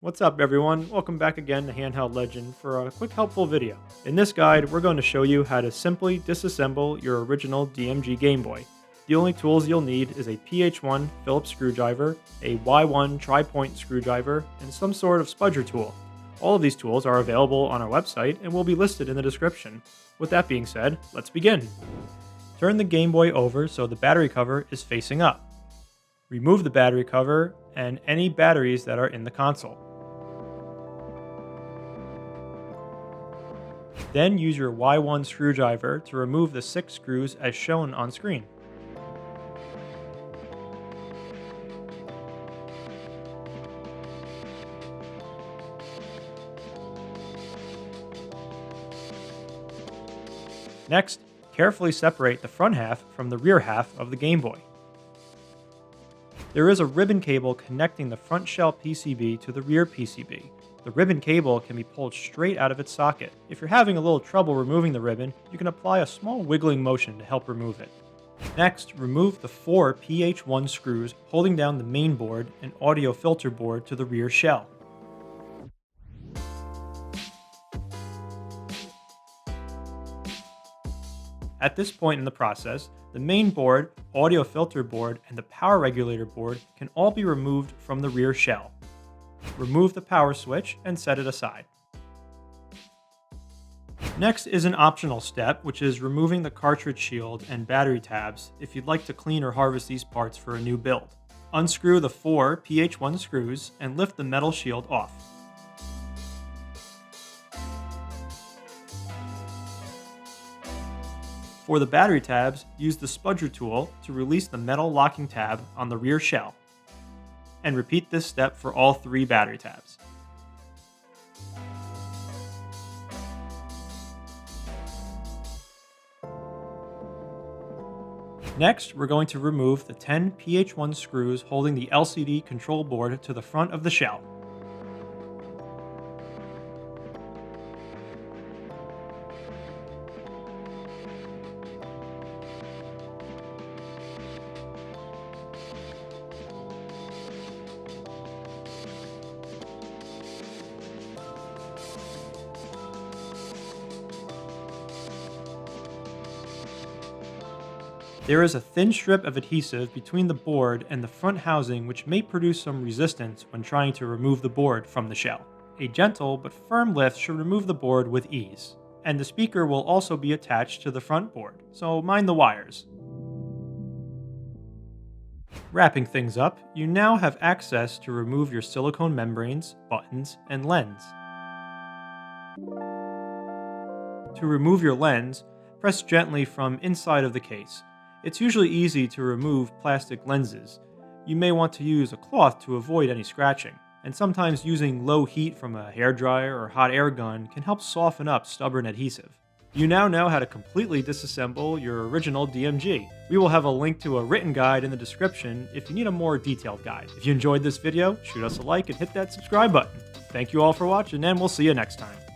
What's up everyone, welcome back again to Handheld Legend for a quick helpful video. In this guide, we're going to show you how to simply disassemble your original DMG Game Boy. The only tools you'll need is a PH1 Phillips screwdriver, a Y1 tri-point screwdriver, and some sort of spudger tool. All of these tools are available on our website and will be listed in the description. With that being said, let's begin. Turn the Game Boy over so the battery cover is facing up. Remove the battery cover and any batteries that are in the console. Then use your Y1 screwdriver to remove the 6 screws as shown on screen. Next, carefully separate the front half from the rear half of the Game Boy. There is a ribbon cable connecting the front shell PCB to the rear PCB. The ribbon cable can be pulled straight out of its socket. If you're having a little trouble removing the ribbon, you can apply a small wiggling motion to help remove it. Next, remove the 4 PH1 screws holding down the main board and audio filter board to the rear shell. At this point in the process, the main board, audio filter board, and the power regulator board can all be removed from the rear shell. Remove the power switch and set it aside. Next is an optional step, which is removing the cartridge shield and battery tabs if you'd like to clean or harvest these parts for a new build. Unscrew the 4 PH1 screws and lift the metal shield off. For the battery tabs, use the spudger tool to release the metal locking tab on the rear shell. And repeat this step for all 3 battery tabs. Next, we're going to remove the 10 PH1 screws holding the LCD control board to the front of the shell. There is a thin strip of adhesive between the board and the front housing which may produce some resistance when trying to remove the board from the shell. A gentle but firm lift should remove the board with ease. And the speaker will also be attached to the front board, so mind the wires. Wrapping things up, you now have access to remove your silicone membranes, buttons, and lens. To remove your lens, press gently from inside of the case. It's usually easy to remove plastic lenses. You may want to use a cloth to avoid any scratching, and sometimes using low heat from a hairdryer or hot air gun can help soften up stubborn adhesive. You now know how to completely disassemble your original DMG. We will have a link to a written guide in the description if you need a more detailed guide. If you enjoyed this video, shoot us a like and hit that subscribe button. Thank you all for watching, and we'll see you next time.